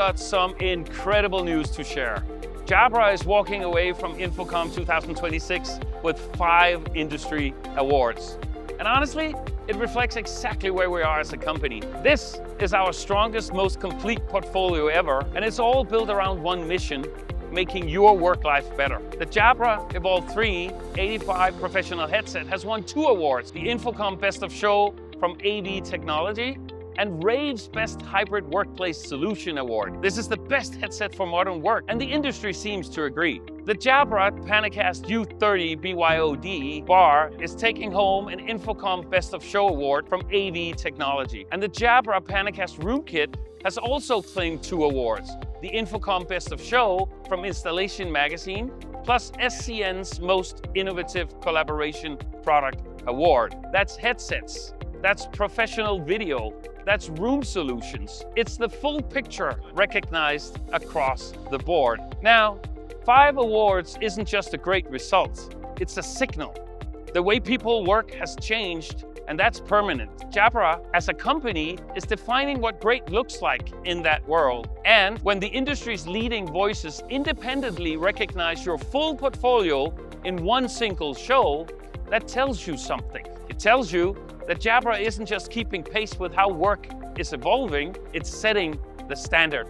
got some incredible news to share. Jabra is walking away from InfoComm 2026 with 5 industry awards. And honestly, it reflects exactly where we are as a company. This is our strongest, most complete portfolio ever, and it's all built around one mission: making your work life better. The Jabra Evolve 3 85 professional headset has won 2 awards: the InfoComm Best of Show from AVTechnology and rAVe's Best Hybrid Workplace Solution Award. This is the best headset for modern work, and the industry seems to agree. The Jabra PanaCast U30 BYOD bar is taking home an InfoComm Best of Show Award from AVTechnology. And the Jabra PanaCast Room Kit has also claimed 2 awards: the InfoComm Best of Show from Installation Magazine, plus SCN's Most Innovative Collaboration Product Award. That's headsets, that's professional video, that's room solutions. It's the full picture recognized across the board. Now, 5 awards isn't just a great result, it's a signal. The way people work has changed, and that's permanent. Jabra, as a company, is defining what great looks like in that world. And when the industry's leading voices independently recognize your full portfolio in one single show, that tells you something. It tells you that Jabra isn't just keeping pace with how work is evolving, it's setting the standard.